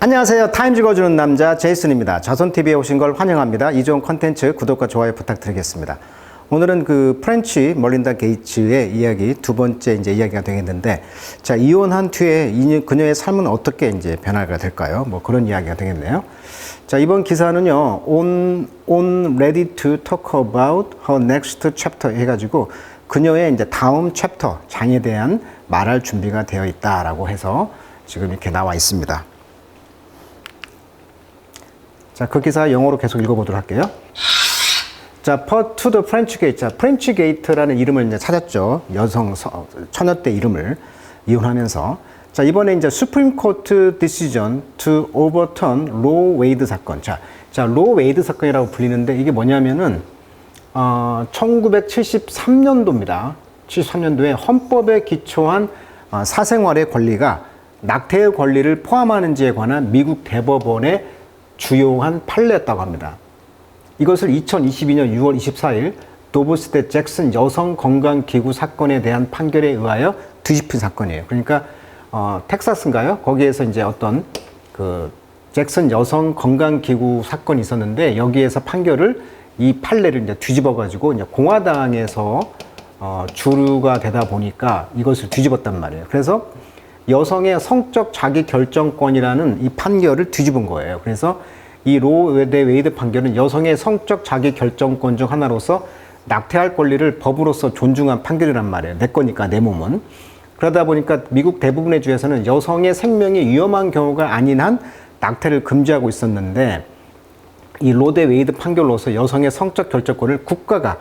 안녕하세요. 타임 읽어주는 남자 제이슨입니다. 자손TV에 오신 걸 환영합니다. 이 좋은 컨텐츠 구독과 좋아요 부탁드리겠습니다. 오늘은 그 프렌치 멀린다 게이츠의 이야기 두 번째 이제 이야기가 되겠는데, 자, 이혼한 뒤에 그녀의 삶은 어떻게 이제 변화가 될까요? 뭐 그런 이야기가 되겠네요. 자, 이번 기사는요, on ready to talk about her next chapter 해가지고 그녀의 이제 다음 챕터 장에 대한 말할 준비가 되어 있다라고 해서 지금 이렇게 나와 있습니다. 자, 그 기사 영어로 계속 읽어보도록 할게요. 자, to the French Gate. 자, 프렌치 게이트라는 이름을 이제 찾았죠. 처녀 때 이름을 이혼하면서. 자, 이번에 이제 Supreme Court decision to overturn 로 웨이드 사건. 자, 로 웨이드 사건이라고 불리는데 이게 뭐냐면은, 1973년도입니다. 73년도에 헌법에 기초한 사생활의 권리가 낙태의 권리를 포함하는지에 관한 미국 대법원의 주요한 판례였다고 합니다. 이것을 2022년 6월 24일 도브스테 잭슨 여성건강기구 사건에 대한 판결에 의하여 뒤집힌 사건이에요. 그러니까 텍사스인가요? 거기에서 이제 어떤 그 잭슨 여성건강기구 사건이 있었는데, 여기에서 판결을 이 판례를 이제 뒤집어 가지고 이제 공화당에서 주류가 되다 보니까 이것을 뒤집었단 말이에요. 그래서 여성의 성적 자기 결정권이라는 이 판결을 뒤집은 거예요. 그래서 이 로 대 웨이드 판결은 여성의 성적 자기 결정권 중 하나로서 낙태할 권리를 법으로서 존중한 판결이란 말이에요. 내 거니까, 내 몸은. 그러다 보니까 미국 대부분의 주에서는 여성의 생명이 위험한 경우가 아닌 한 낙태를 금지하고 있었는데, 이 로 대 웨이드 판결로서 여성의 성적 결정권을 국가가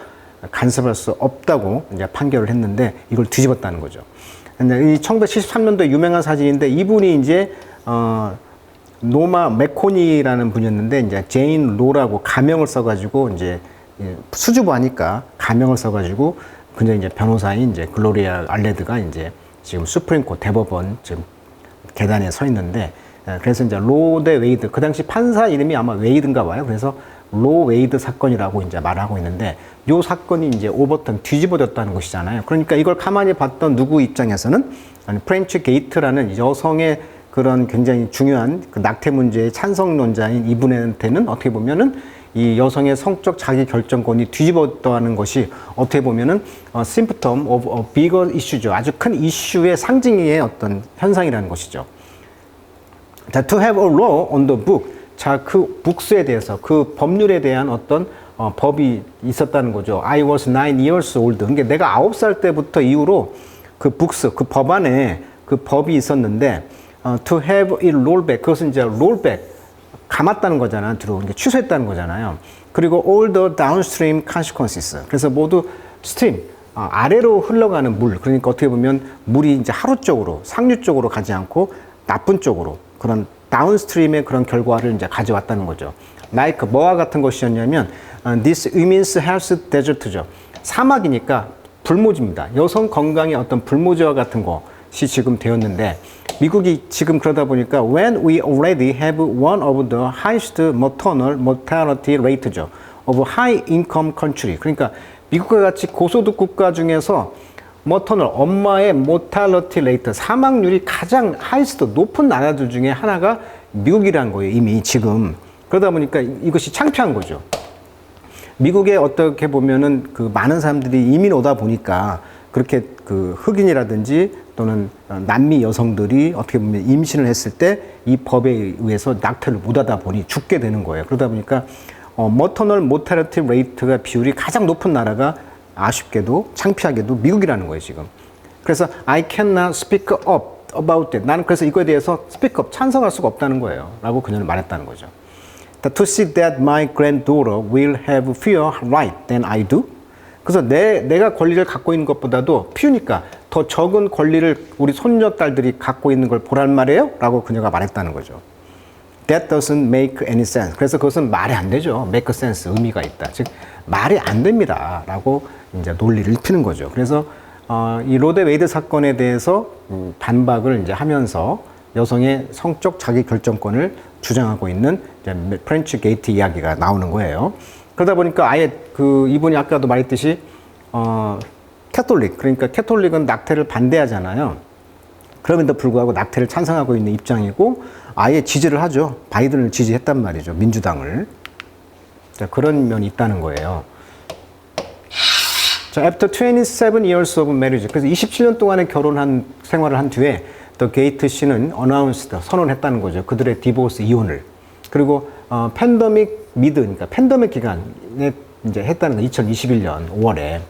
간섭할 수 없다고 이제 판결을 했는데, 이걸 뒤집었다는 거죠. 이 1973년도에 유명한 사진인데, 이분이 이제 노마 맥코니라는 분이었는데, 이제 제인 로라고 가명을 써가지고 이제 수주부 하니까 가명을 써가지고 그냥 이제 변호사인 이제 글로리아 알레드가 이제 지금 수프림코트 대법원 지금 계단에 서 있는데, 그래서 이제 로 대 웨이드, 그 당시 판사 이름이 아마 웨이드인가 봐요. 그래서 로 웨이드 사건이라고 이제 말하고 있는데, 요 사건이 이제 오버턴 뒤집어졌다는 것이잖아요. 그러니까 이걸 가만히 봤던 누구 입장에서는 프렌치 게이트라는 여성의 그런 굉장히 중요한 그 낙태 문제의 찬성론자인 이분한테는 어떻게 보면은 이 여성의 성적 자기 결정권이 뒤집었다는 것이 어떻게 보면은 symptom of a bigger issue죠. 아주 큰 이슈의 상징의 어떤 현상이라는 것이죠. 자, to have a law on the book. 자, 그 북스에 대해서, 그 법률에 대한 어떤 법이 있었다는 거죠. I was 9 years old. 그러니까 내가 9살 때부터 이후로 그 북스, 그 법안에 그 법이 있었는데, to have it rollback. 그것은 이제 rollback. 감았다는 거잖아요. 그러니까 취소했다는 거잖아요. 그리고 all the downstream consequences. 그래서 모두 stream, 아래로 흘러가는 물. 그러니까 어떻게 보면 물이 이제 하류 쪽으로, 상류 쪽으로 가지 않고 나쁜 쪽으로, 그런 다운스트림의 그런 결과를 이제 가져왔다는 거죠. like 뭐와 같은 것이었냐면, this women's health desert죠. 사막이니까 불모지입니다. 여성 건강의 어떤 불모지와 같은 것이 지금 되었는데, 미국이 지금 그러다 보니까 when we already have one of the highest maternal mortality rate죠. of high income country. 그러니까 미국과 같이 고소득 국가 중에서 maternal, 엄마의 mortality rate, 사망률이 가장 highest, 높은 나라들 중에 하나가 미국이라는 거예요, 이미 지금. 그러다 보니까 이것이 창피한 거죠. 미국에 어떻게 보면은 그 많은 사람들이 이민 오다 보니까 그렇게 그 흑인이라든지 또는 남미 여성들이 어떻게 보면 임신을 했을 때 이 법에 의해서 낙태를 못하다 보니 죽게 되는 거예요. 그러다 보니까 maternal mortality rate가 비율이 가장 높은 나라가 아쉽게도 창피하게도 미국이라는 거예요, 지금. 그래서 I cannot speak up about that. 나는 그래서 이거에 대해서 speak up, 찬성할 수가 없다는 거예요. 라고 그녀는 말했다는 거죠. To see that my granddaughter will have fewer rights than I do. 그래서 내가 권리를 갖고 있는 것보다도 피우니까 더 적은 권리를 우리 손녀딸들이 갖고 있는 걸 보란 말이에요? 라고 그녀가 말했다는 거죠. That doesn't make any sense. 그래서 그것은 말이 안 되죠. make sense, 의미가 있다. 즉, 말이 안 됩니다. 라고 이제 논리를 펴는 거죠. 그래서 이 로 대 웨이드 사건에 대해서 반박을 이제 하면서 여성의 성적 자기 결정권을 주장하고 있는 프렌치 게이트 이야기가 나오는 거예요. 그러다 보니까 아예 그 이분이 아까도 말했듯이 캐톨릭, 그러니까 캐톨릭은 낙태를 반대하잖아요. 그럼에도 불구하고 낙태를 찬성하고 있는 입장이고 아예 지지를 하죠. 바이든을 지지했단 말이죠. 민주당을. 자, 그런 면이 있다는 거예요. 자, after 27 years of marriage. 그래서 27년 동안의 결혼한 생활을 한 뒤에 더 게이트 씨는 announced, 선언했다는 거죠. 그들의 디보스, 이혼을. 그리고 팬데믹 미드, 그러니까 팬데믹 기간에 이제 했다는 거, 2021년 5월에.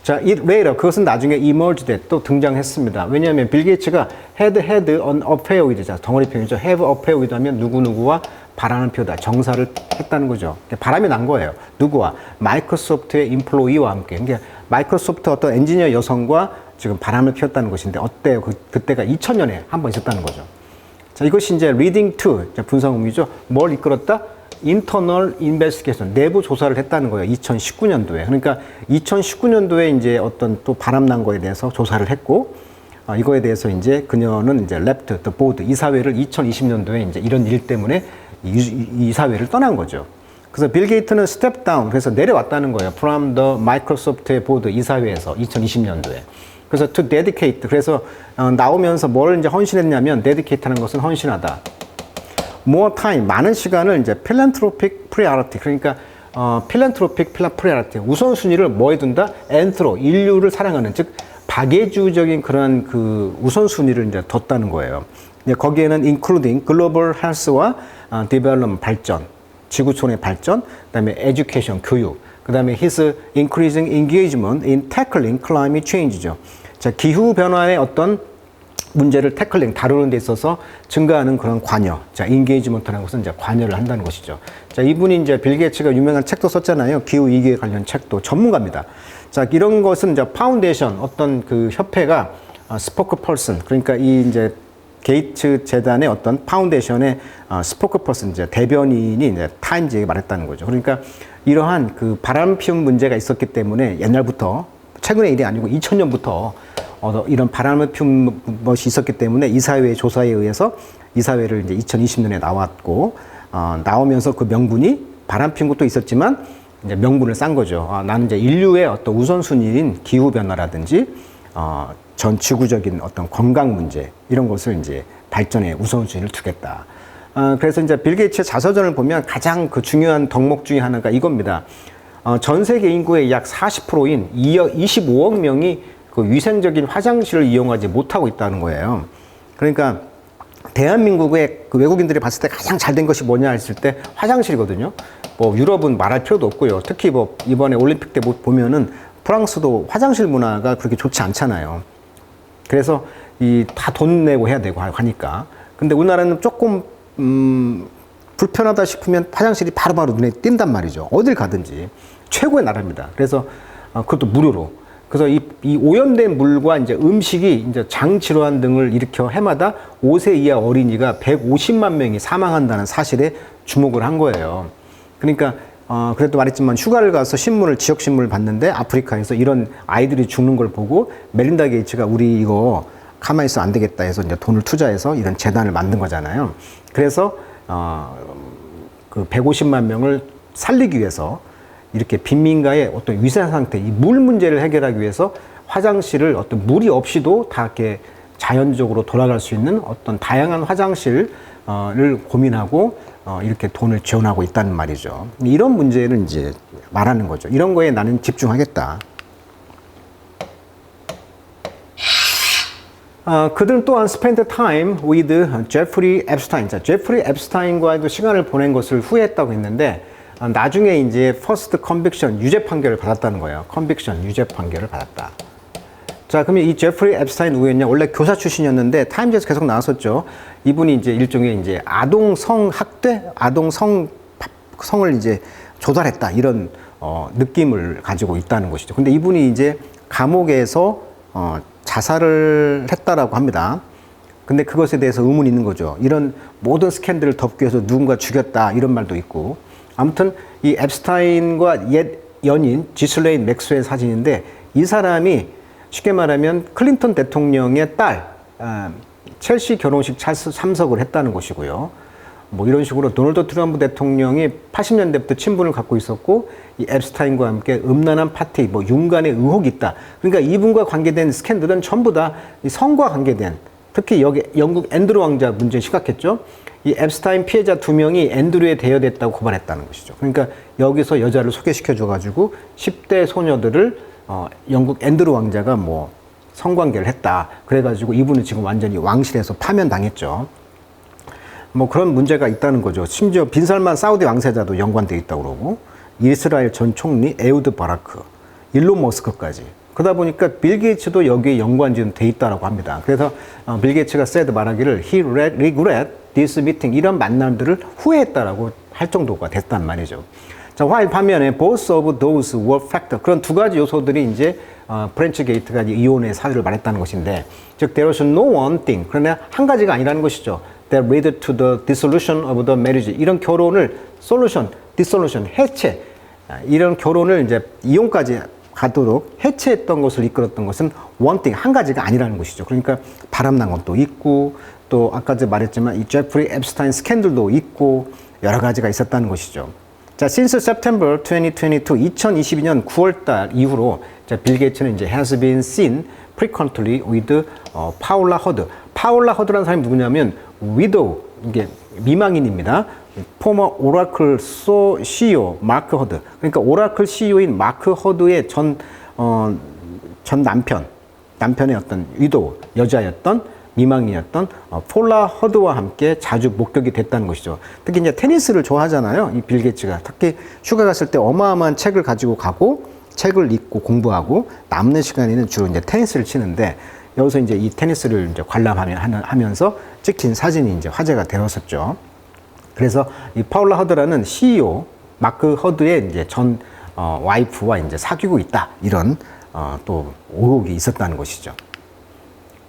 자, it later, 그것은 나중에 emerged, 또 등장했습니다. 왜냐하면 빌 게이츠가 had an affair with, 자, 덩어리 표현이죠. have affair with 하면 누구누구와 바람을 피우다, 정사를 했다는 거죠. 바람이 난 거예요. 누구와? 마이크로소프트의 임플로이와 함께. 그러니까 마이크로소프트 어떤 엔지니어 여성과 지금 바람을 피웠다는 것인데 어때요? 그때가 2000년에 한 번 있었다는 거죠. 자, 이것이 이제 leading to, 분석 의미죠. 뭘 이끌었다? internal investigation, 내부 조사를 했다는 거예요. 2019년도에. 그러니까 2019년도에 이제 어떤 또 바람난 거에 대해서 조사를 했고, 이거에 대해서 이제 그녀는 이제 left the board, 이사회를 2020년도에 이제 이런 일 때문에 이사회를 떠난 거죠. 그래서 빌 게이트는 step down, 그래서 내려왔다는 거예요. from the 마이크로소프트의 보드 이사회에서 2020년도에. 그래서 to dedicate, 그래서 나오면서 뭘 이제 헌신했냐면 dedicate 하는 것은 헌신하다. more time, 많은 시간을 이제 philanthropic priority, 그러니까 philanthropic priority, 우선순위를 뭐에 둔다? anthro, 인류를 사랑하는, 즉 박애주적인 그런 그 우선순위를 이제 뒀다는 거예요. 거기에는 including global health와 development, 발전, 지구촌의 발전, 그다음에 education, 교육, 그다음에 his increasing engagement in tackling climate change죠. 자, 기후 변화의 어떤 문제를 태클링, 다루는 데 있어서 증가하는 그런 관여. 자, 인게이지먼트라는 것은 이제 관여를 한다는 것이죠. 자, 이분이 이제 빌 게이츠가 유명한 책도 썼잖아요. 기후 위기에 관련 책도 전문가입니다. 자, 이런 것은 이제 파운데이션, 어떤 그 협회가 스포크 펄슨, 그러니까 이 이제 게이츠 재단의 어떤 파운데이션의 스포크 펄슨, 이제 대변인이 이제 타임즈에게 말했다는 거죠. 그러니까 이러한 그 바람 피움 문제가 있었기 때문에 옛날부터, 최근의 일이 아니고 2000년부터 이런 바람을 피운 것이 있었기 때문에 이사회의 조사에 의해서 이사회를 이제 2020년에 나왔고, 나오면서 그 명분이 바람 피운 것도 있었지만 이제 명분을 싼 거죠. 나는 이제 인류의 어떤 우선순위인 기후변화라든지, 전 지구적인 어떤 건강 문제, 이런 것을 이제 발전에 우선순위를 두겠다. 그래서 이제 빌 게이츠의 자서전을 보면 가장 그 중요한 덕목 중에 하나가 이겁니다. 전 세계 인구의 약 40%인 25억 명이 그 위생적인 화장실을 이용하지 못하고 있다는 거예요. 그러니까 대한민국의 그 외국인들이 봤을 때 가장 잘 된 것이 뭐냐 했을 때 화장실이거든요. 뭐 유럽은 말할 필요도 없고요. 특히 뭐 이번에 올림픽 때 보면은 프랑스도 화장실 문화가 그렇게 좋지 않잖아요. 그래서 이 다 돈 내고 해야 되고 하니까. 근데 우리나라는 조금 불편하다 싶으면 화장실이 바로바로 눈에 띈단 말이죠. 어딜 가든지 최고의 나라입니다. 그래서 그것도 무료로. 그래서 이 오염된 물과 이제 음식이 이제 장 질환 등을 일으켜 해마다 5세 이하 어린이가 150만 명이 사망한다는 사실에 주목을 한 거예요. 그러니까 그래도 말했지만 휴가를 가서 지역 신문을 봤는데 아프리카에서 이런 아이들이 죽는 걸 보고 멜린다 게이츠가 우리 이거 가만히 있으면 안 되겠다 해서 이제 돈을 투자해서 이런 재단을 만든 거잖아요. 그래서 그 150만 명을 살리기 위해서 이렇게 빈민가의 어떤 위생 상태, 이 물 문제를 해결하기 위해서 화장실을 어떤 물이 없이도 다 이렇게 자연적으로 돌아갈 수 있는 어떤 다양한 화장실을 고민하고 이렇게 돈을 지원하고 있다는 말이죠. 이런 문제를 이제 말하는 거죠. 이런 거에 나는 집중하겠다. 그들은 또한 spent time with 제프리 앱스타인. 자, 제프리 앱스타인과도 시간을 보낸 것을 후회했다고 했는데, 나중에 이제 first conviction, 유죄 판결을 받았다는 거예요. conviction, 유죄 판결을 받았다. 자, 그러면 이 제프리 앱스타인 누구였냐? 원래 교사 출신이었는데 타임즈에서 계속 나왔었죠. 이분이 이제 일종의 이제 아동 성학대, 아동 성을 이제 조달했다, 이런 느낌을 가지고 있다는 것이죠. 근데 이분이 이제 감옥에서 자살을 했다라고 합니다. 근데 그것에 대해서 의문이 있는 거죠. 이런 모든 스캔들을 덮기 위해서 누군가 죽였다, 이런 말도 있고. 아무튼 이 앱스타인과 옛 연인 지슬레인 맥스웰 사진인데, 이 사람이 쉽게 말하면 클린턴 대통령의 딸 첼시 결혼식 참석을 했다는 것이고요. 뭐 이런 식으로 도널드 트럼프 대통령이 80년대부터 친분을 갖고 있었고, 이 앱스타인과 함께 음란한 파티, 뭐 윤관의 의혹이 있다. 그러니까 이분과 관계된 스캔들은 전부 다 이 성과 관계된, 특히 여기 영국 앤드루 왕자 문제 심각했죠. 이 앱스타인 피해자 2명이 앤드루에 대여됐다고 고발했다는 것이죠. 그러니까 여기서 여자를 소개시켜줘가지고 10대 소녀들을 영국 앤드루 왕자가 뭐 성관계를 했다. 그래가지고 이분은 지금 완전히 왕실에서 파면당했죠. 뭐 그런 문제가 있다는 거죠. 심지어 빈살만 사우디 왕세자도 연관되어 있다고 그러고, 이스라엘 전 총리 에우드 바라크, 일론 머스크까지. 그러다 보니까 빌 게이츠도 여기에 연관지는 돼 있다라고 합니다. 그래서 빌 게이츠가 said 말하기를 he regret this meeting, 이런 만남들을 후회했다라고 할 정도가 됐단 말이죠. 자, while 반면에 both of those were factor, 그런 두 가지 요소들이 이제 프렌치 게이트가 이혼의 사유를 말했다는 것인데, 즉 there was no one thing, 그러나 한 가지가 아니라는 것이죠. that led to the dissolution of the marriage, 이런 결혼을 solution, dissolution, 해체, 이런 결혼을 이제 이혼까지 가도록 해체했던 것을 이끌었던 것은 one thing, 한 가지가 아니라는 것이죠. 그러니까 바람난 것도 있고, 또 아까도 말했지만 이 제프리 앱스타인 스캔들도 있고 여러 가지가 있었다는 것이죠. 자, since September 2022, 2022년 9월달 이후로 빌 게이츠는 이제 has been seen frequently with 파울라 허드. 파울라 허드라는 사람이 누구냐면 widow, 이게 미망인입니다. former 오라클 CEO 마크 허드. 그러니까 오라클 CEO인 마크 허드의 전 남편의 어떤 위도우, 여자였던 미망인이었던 폴라 허드와 함께 자주 목격이 됐다는 것이죠. 특히 이제 테니스를 좋아하잖아요. 이 빌 게이츠가. 특히 휴가 갔을 때 어마어마한 책을 가지고 가고 책을 읽고 공부하고 남는 시간에는 주로 이제 테니스를 치는데, 여기서 이제 이 테니스를 이제 관람하면서 찍힌 사진이 이제 화제가 되었었죠. 그래서 이 파울라 허드라는 CEO 마크 허드의 이제 전 와이프와 이제 사귀고 있다, 이런 또 의혹이 있었다는 것이죠.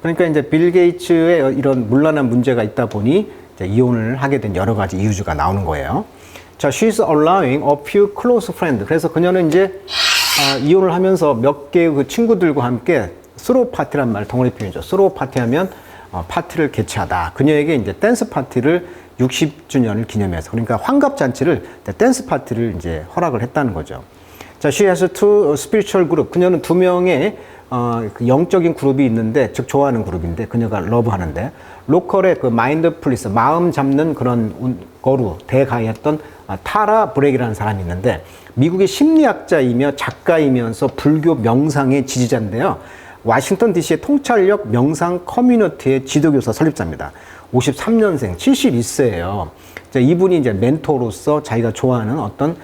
그러니까 이제 빌 게이츠의 이런 문란한 문제가 있다 보니 이제 이혼을 하게 된 여러 가지 이유가 나오는 거예요. 자, she's allowing a few close friends. 그래서 그녀는 이제 이혼을 하면서 몇 개의 그 친구들과 함께 스로우 파티란 말, 덩어리 표현이죠. 스로우 파티하면 파티를 개최하다. 그녀에게 이제 댄스 파티를 60주년을 기념해서, 그러니까 환갑 잔치를, 댄스 파티를 이제 허락을 했다는 거죠. 자, she has two spiritual group. 그녀는 2명의 그 영적인 그룹이 있는데, 즉 좋아하는 그룹인데, 그녀가 러브하는데, 로컬의 그 마인드풀리스, 마음 잡는 그런 거루 대가였던 타라 브렉이라는 사람이 있는데, 미국의 심리학자이며 작가이면서 불교 명상의 지지자인데요. 워싱턴 DC의 통찰력 명상 커뮤니티의 지도교사 설립자입니다. 53년생, 71세예요. 이분이 이제 멘토로서 자기가 좋아하는 어떤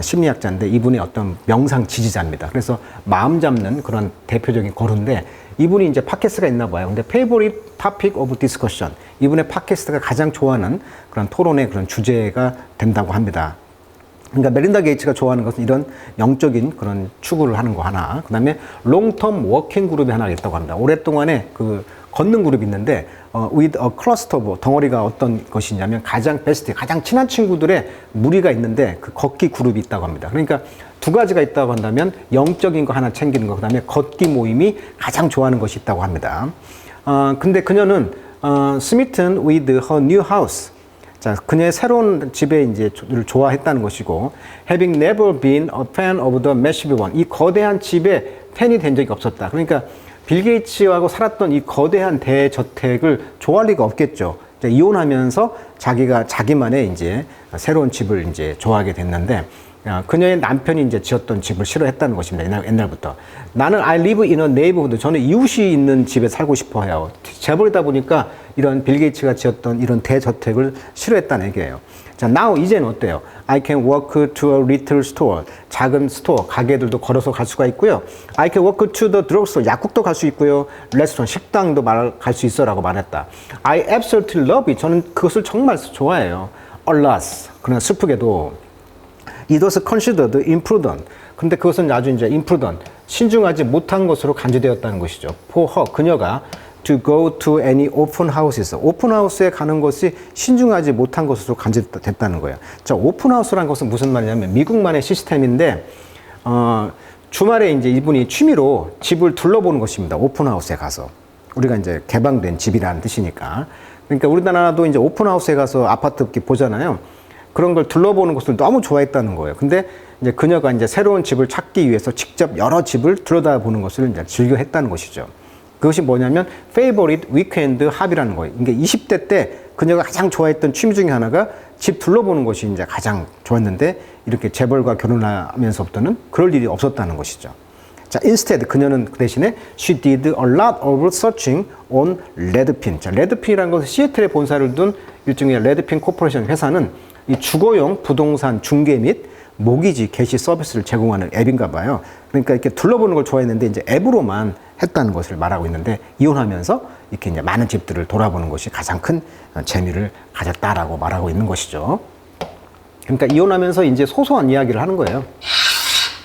심리학자인데, 이분의 어떤 명상 지지자입니다. 그래서 마음 잡는 그런 대표적인 거루인데, 이분이 이제 팟캐스트가 있나 봐요. 근데 favorite topic of discussion, 이분의 팟캐스트가 가장 좋아하는 그런 토론의 그런 주제가 된다고 합니다. 그러니까 메린다 게이츠가 좋아하는 것은 이런 영적인 그런 추구를 하는 거 하나, 그 다음에 롱텀 워킹 그룹이 하나 있다고 합니다. 오랫동안에 그 걷는 그룹이 있는데, with a cluster of, 덩어리가 어떤 것이냐면 가장 베스트, 가장 친한 친구들의 무리가 있는데 그 걷기 그룹이 있다고 합니다. 그러니까 두 가지가 있다고 한다면 영적인 거 하나 챙기는 거, 그 다음에 걷기 모임이 가장 좋아하는 것이 있다고 합니다. 근데 그녀는 smitten with her new house. 자, 그녀의 새로운 집에 이제 좋아했다는 것이고, having never been a fan of the massive one, 이 거대한 집에 팬이 된 적이 없었다. 그러니까 빌 게이츠하고 살았던 이 거대한 대저택을 좋아할 리가 없겠죠. 이혼하면서 자기만의 이제 새로운 집을 이제 좋아하게 됐는데, 그녀의 남편이 이제 지었던 집을 싫어했다는 것입니다. 옛날부터. 나는 I live in a neighborhood. 저는 이웃이 있는 집에 살고 싶어 해요. 재벌이다 보니까 이런 빌 게이츠가 지었던 이런 대저택을 싫어했다는 얘기예요. 자, now 이제는 어때요? I can walk to a little store. 작은 스토어, 가게들도 걸어서 갈 수가 있고요. I can walk to the drugstore. 약국도 갈 수 있고요. 레스토랑, 식당도 갈 수 있어라고 말했다. I absolutely love it. 저는 그것을 정말 좋아해요. Alas. 그러나 슬프게도 It was considered imprudent. 근데 그것은 아주 이제 imprudent, 신중하지 못한 것으로 간주되었다는 것이죠. For her, 그녀가 to go to any open houses. 오픈 하우스에 가는 것이 신중하지 못한 것으로 간주됐다는 거예요. 자, 오픈 하우스라는 것은 무슨 말이냐면 미국만의 시스템인데, 주말에 이제 이분이 취미로 집을 둘러보는 것입니다. 오픈 하우스에 가서. 우리가 이제 개방된 집이라는 뜻이니까. 그러니까 우리나라도 이제 오픈 하우스에 가서 아파트 이렇게 보잖아요. 그런 걸 둘러보는 것을 너무 좋아했다는 거예요. 근데 이제 그녀가 이제 새로운 집을 찾기 위해서 직접 여러 집을 들여다보는 것을 이제 즐겨 했다는 것이죠. 그것이 뭐냐면 favorite weekend hobby라는 거예요. 그러니까 20대 때 그녀가 가장 좋아했던 취미 중에 하나가 집 둘러보는 것이 이제 가장 좋았는데 이렇게 재벌과 결혼하면서부터는 그럴 일이 없었다는 것이죠. 자, instead 그녀는 그 대신에 she did a lot of searching on 레드핀. 자, 레드핀이라는 것은 시애틀에 본사를 둔 일종의 레드핀 코퍼레이션 회사는 이 주거용 부동산 중개 및 모기지 개시 서비스를 제공하는 앱인가 봐요. 그러니까 이렇게 둘러보는 걸 좋아했는데 이제 앱으로만 했다는 것을 말하고 있는데 이혼하면서 이렇게 이제 많은 집들을 돌아보는 것이 가장 큰 재미를 가졌다라고 말하고 있는 것이죠. 그러니까 이혼하면서 이제 소소한 이야기를 하는 거예요.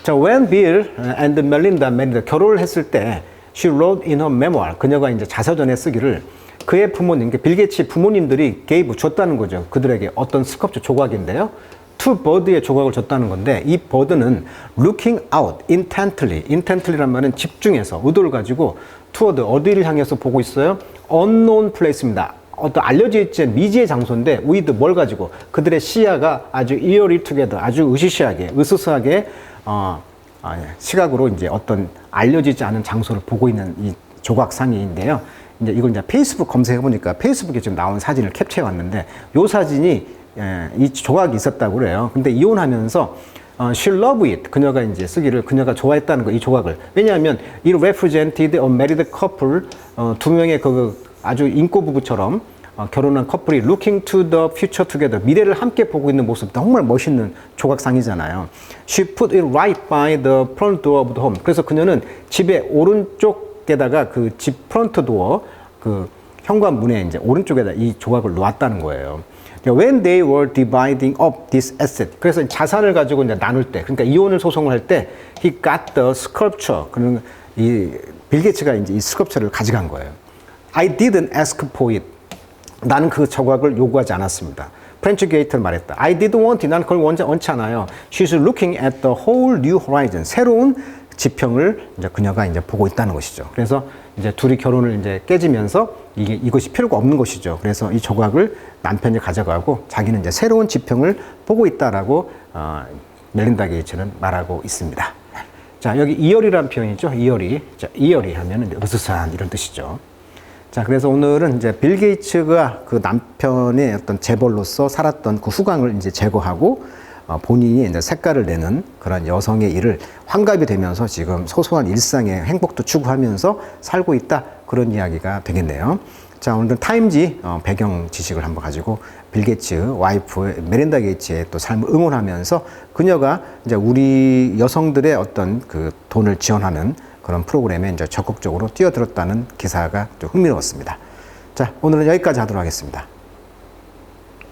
자, when Bill and Melinda married, 결혼을 했을 때 she wrote in her memoir, 그녀가 이제 자서전에 쓰기를 그의 부모님, 빌 게이츠 부모님들이 gave 줬다는 거죠. 그들에게 어떤 스컵주 조각인데요. to bird의 조각을 줬다는 건데 이 bird는 looking out intently, intently란 말은 집중해서 의도를 가지고 toward 어디를 향해서 보고 있어요? unknown place입니다. 어떤 알려져 있지 않은 미지의 장소인데 with 뭘 가지고 그들의 시야가 아주 eerie together, 아주 으시시하게, 으스스하게 시각으로 이제 어떤 알려지지 않은 장소를 보고 있는 이 조각상인데요. 이제 이걸 이제 페이스북 검색해 보니까 페이스북에 지금 나온 사진을 캡처해 왔는데 이 사진이 이 조각이 있었다고 그래요. 근데 이혼하면서 she loved it. 그녀가 이제 쓰기를 그녀가 좋아했다는 거, 이 조각을. 왜냐하면 it represented a married couple. 두 명의 그 아주 인고 부부처럼 결혼한 커플이 looking to the future together. 미래를 함께 보고 있는 모습. 정말 멋있는 조각상이잖아요. She put it right by the front door of the home. 그래서 그녀는 집의 오른쪽에다가 그 집 프론트 도어, 그 현관문에 이제 오른쪽에다 이 조각을 놓았다는 거예요. When they were dividing up this asset, 그래서 자산을 가지고 이제 나눌 때, 그러니까 이혼을 소송을 할 때, he got the sculpture. 그는 이 빌 게이츠가 이제 이 스컬프처를 가져간 거예요. I didn't ask for it. 나는 그 조각을 요구하지 않았습니다. 프렌치 게이트를 말했다. I didn't want it. 나는 그걸 원치 않아요. She's looking at the whole new horizon. 새로운 지평을 이제 그녀가 이제 보고 있다는 것이죠. 그래서 이제 둘이 결혼을 이제 깨지면서 이것이 필요가 없는 것이죠. 그래서 이 조각을 남편이 가져가고 자기는 이제 새로운 지평을 보고 있다라고 멜린다 게이츠는 말하고 있습니다. 자, 여기 이어리라는 표현이죠. 이어리. 자, 이어리 하면은 으스스한 이런 뜻이죠. 자, 그래서 오늘은 이제 빌 게이츠가 그 남편의 어떤 재벌로서 살았던 그 후광을 이제 제거하고 본인이 이제 색깔을 내는 그런 여성의 일을 환갑이 되면서 지금 소소한 일상의 행복도 추구하면서 살고 있다. 그런 이야기가 되겠네요. 자, 오늘은 타임지 배경 지식을 한번 가지고 빌 게이츠 와이프 메린다 게이츠의 또 삶을 응원하면서 그녀가 이제 우리 여성들의 어떤 그 돈을 지원하는 그런 프로그램에 이제 적극적으로 뛰어들었다는 기사가 좀 흥미로웠습니다. 자, 오늘은 여기까지 하도록 하겠습니다.